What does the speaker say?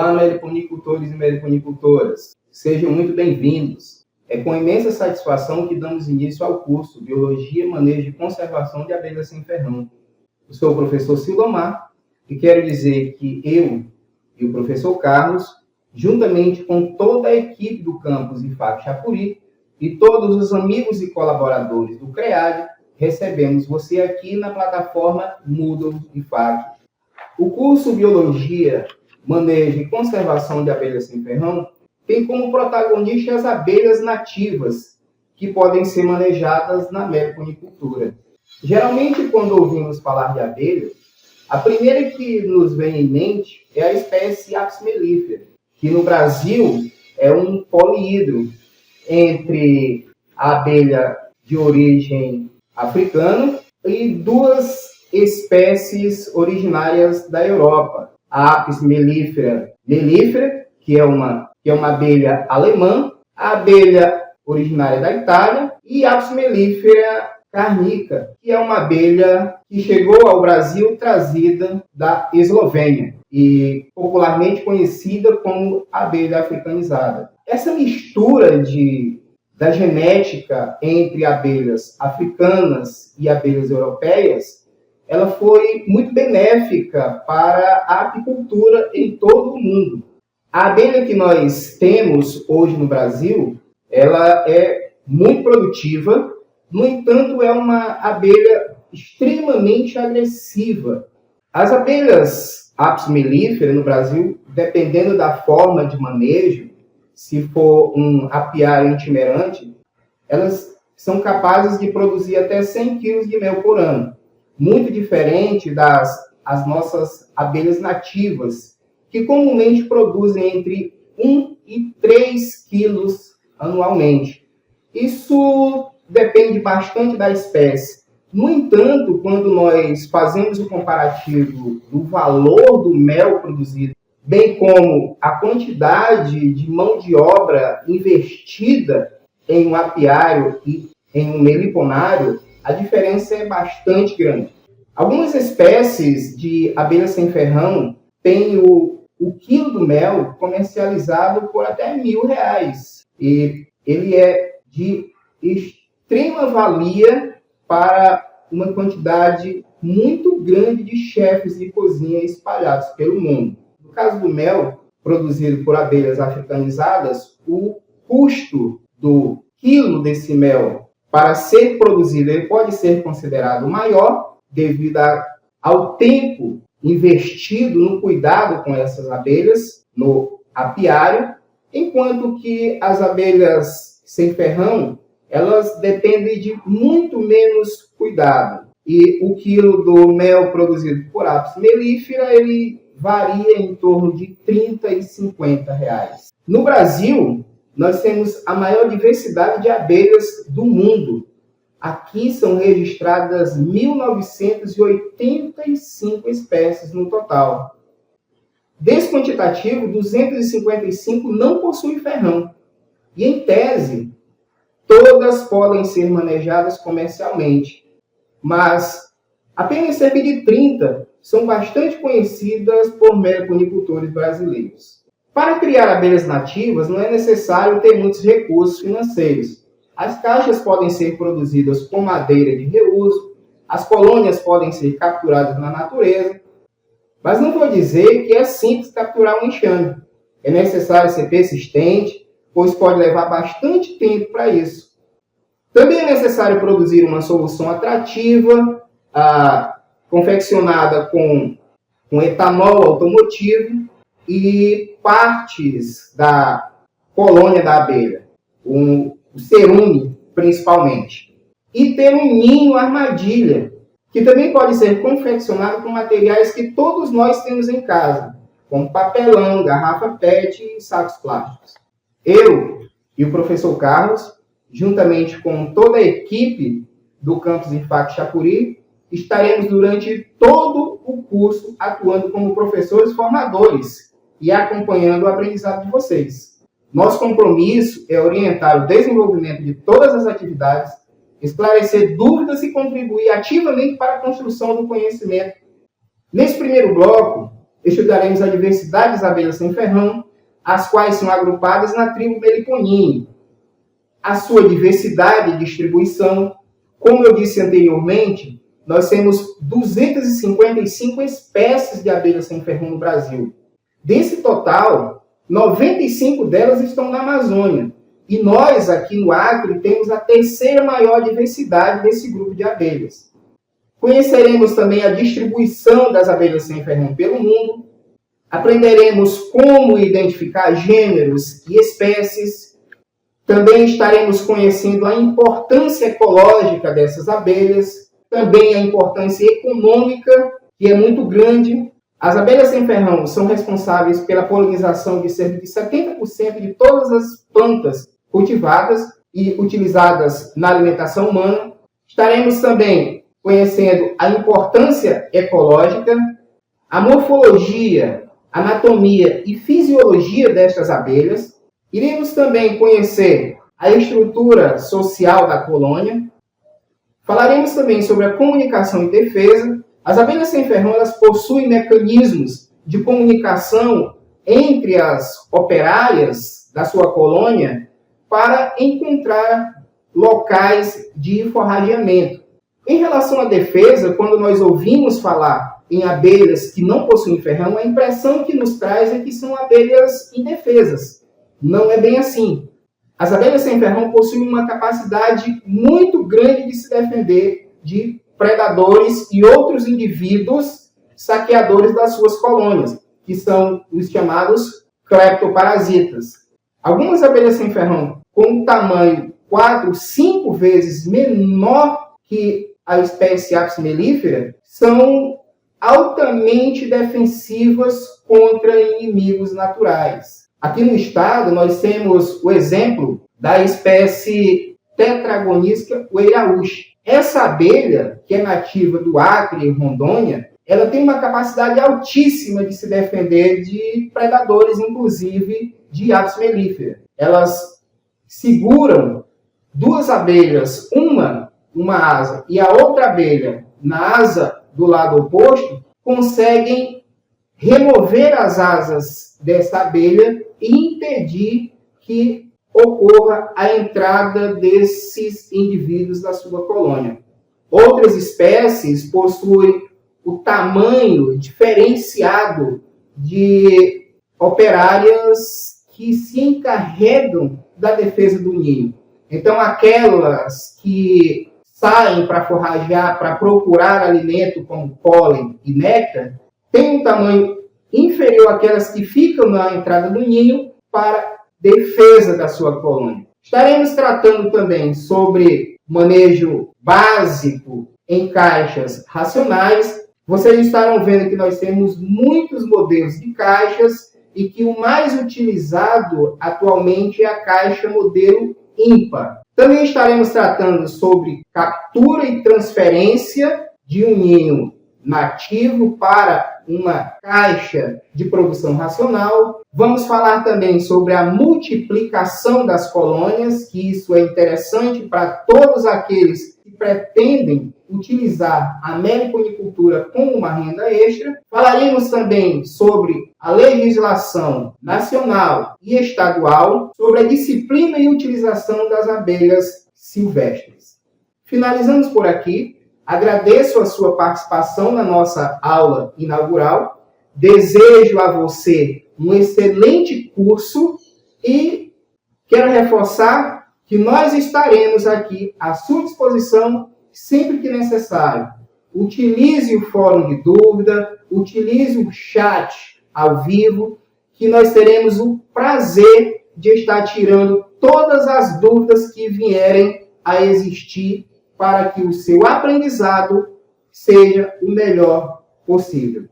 Olá, meliponicultores e meliponicultoras. Sejam muito bem-vindos. É com imensa satisfação que damos início ao curso Biologia, Manejo e Conservação de Abelhas sem Ferrão. Eu sou o professor Sildomar e quero dizer que eu e o professor Carlos, juntamente com toda a equipe do campus IFAC Chapuri e todos os amigos e colaboradores do CREAD, recebemos você aqui na plataforma Moodle IFAC. O curso Biologia, Manejo e Conservação de Abelhas sem Ferrão tem como protagonista as abelhas nativas, que podem ser manejadas na meliponicultura. Geralmente, quando ouvimos falar de abelha, a primeira que nos vem em mente é a espécie Apis mellifera, que no Brasil é um poliídro entre a abelha de origem africana e duas espécies originárias da Europa. A Apis mellifera mellifera, que é uma abelha alemã, a abelha originária da Itália, e Apis mellifera carnica, que é uma abelha que chegou ao Brasil trazida da Eslovênia e popularmente conhecida como abelha africanizada. Essa mistura da genética entre abelhas africanas e abelhas europeias, ela foi muito benéfica para a apicultura em todo o mundo. A abelha que nós temos hoje no Brasil, ela é muito produtiva, no entanto, é uma abelha extremamente agressiva. As abelhas Apis mellifera no Brasil, dependendo da forma de manejo, se for um apiário itinerante, elas são capazes de produzir até 100 kg de mel por ano. Muito diferente das nossas abelhas nativas, que comumente produzem entre 1 e 3 quilos anualmente. Isso depende bastante da espécie. No entanto, quando nós fazemos o comparativo do valor do mel produzido, bem como a quantidade de mão de obra investida em um apiário e em um meliponário, a diferença é bastante grande. Algumas espécies de abelhas sem ferrão têm o quilo do mel comercializado por até R$1.000. E ele é de extrema valia para uma quantidade muito grande de chefes de cozinha espalhados pelo mundo. No caso do mel produzido por abelhas africanizadas, o custo do quilo desse mel para ser produzido ele pode ser considerado maior devido ao tempo investido no cuidado com essas abelhas no apiário, enquanto que as abelhas sem ferrão elas dependem de muito menos cuidado. E o quilo do mel produzido por Apis mellifera, ele varia em torno de R$30 e R$50. No Brasil, nós temos a maior diversidade de abelhas do mundo. Aqui são registradas 1.985 espécies no total. Desse quantitativo, 255 não possuem ferrão. E, em tese, todas podem ser manejadas comercialmente, mas apenas cerca de 30 são bastante conhecidas por meliponicultores brasileiros. Para criar abelhas nativas, não é necessário ter muitos recursos financeiros. As caixas podem ser produzidas com madeira de reuso, as colônias podem ser capturadas na natureza, mas não vou dizer que é simples capturar um enxame. É necessário ser persistente, pois pode levar bastante tempo para isso. Também é necessário produzir uma solução atrativa, confeccionada com etanol automotivo e partes da colônia da abelha, o cerume principalmente. E ter um ninho armadilha, que também pode ser confeccionado com materiais que todos nós temos em casa, como papelão, garrafa PET e sacos plásticos. Eu e o professor Carlos, juntamente com toda a equipe do campus IFAC Chapuri, estaremos durante todo o curso atuando como professores formadores e acompanhando o aprendizado de vocês. Nosso compromisso é orientar o desenvolvimento de todas as atividades, esclarecer dúvidas e contribuir ativamente para a construção do conhecimento. Nesse primeiro bloco, estudaremos a diversidade das abelhas sem-ferrão, as quais são agrupadas na tribo Meliponium. A sua diversidade e distribuição, como eu disse anteriormente, nós temos 255 espécies de abelhas sem-ferrão no Brasil. Desse total, 95 delas estão na Amazônia. E nós, aqui no Acre, temos a terceira maior diversidade desse grupo de abelhas. Conheceremos também a distribuição das abelhas sem-ferrão pelo mundo. Aprenderemos como identificar gêneros e espécies. Também estaremos conhecendo a importância ecológica dessas abelhas, também a importância econômica, que é muito grande. As abelhas sem-ferrão são responsáveis pela polinização de cerca de 70% de todas as plantas cultivadas e utilizadas na alimentação humana. Estaremos também conhecendo a importância ecológica, a morfologia, anatomia e fisiologia destas abelhas. Iremos também conhecer a estrutura social da colônia. Falaremos também sobre a comunicação e defesa. As abelhas sem-ferrão elas possuem mecanismos de comunicação entre as operárias da sua colônia para encontrar locais de forrageamento. Em relação à defesa, quando nós ouvimos falar em abelhas que não possuem ferrão, a impressão que nos traz é que são abelhas indefesas. Não é bem assim. As abelhas sem-ferrão possuem uma capacidade muito grande de se defender de predadores e outros indivíduos saqueadores das suas colônias, que são os chamados cleptoparasitas. Algumas abelhas sem-ferrão com um tamanho 4, 5 vezes menor que a espécie Apis mellifera são altamente defensivas contra inimigos naturais. Aqui no estado, nós temos o exemplo da espécie Tetragonisca oeiraúchi. Essa abelha, que é nativa do Acre e Rondônia, ela tem uma capacidade altíssima de se defender de predadores, inclusive de Apis mellifera. Elas seguram duas abelhas, uma asa e a outra abelha na asa do lado oposto, conseguem remover as asas dessa abelha e impedir que ocorra a entrada desses indivíduos da sua colônia. Outras espécies possuem o tamanho diferenciado de operárias que se encarregam da defesa do ninho. Então, aquelas que saem para forragear, para procurar alimento como pólen e néctar, têm um tamanho inferior àquelas que ficam na entrada do ninho para defesa da sua colônia. Estaremos tratando também sobre manejo básico em caixas racionais. Vocês estarão vendo que nós temos muitos modelos de caixas e que o mais utilizado atualmente é a caixa modelo ímpar. Também estaremos tratando sobre captura e transferência de um ninho nativo para uma caixa de produção racional. Vamos falar também sobre a multiplicação das colônias, que isso é interessante para todos aqueles que pretendem utilizar a meliponicultura como uma renda extra. Falaremos também sobre a legislação nacional e estadual, sobre a disciplina e utilização das abelhas silvestres. Finalizamos por aqui. Agradeço a sua participação na nossa aula inaugural. Desejo a você um excelente curso e quero reforçar que nós estaremos aqui à sua disposição sempre que necessário. Utilize o fórum de dúvida, utilize o chat ao vivo, que nós teremos o prazer de estar tirando todas as dúvidas que vierem a existir para que o seu aprendizado seja o melhor possível.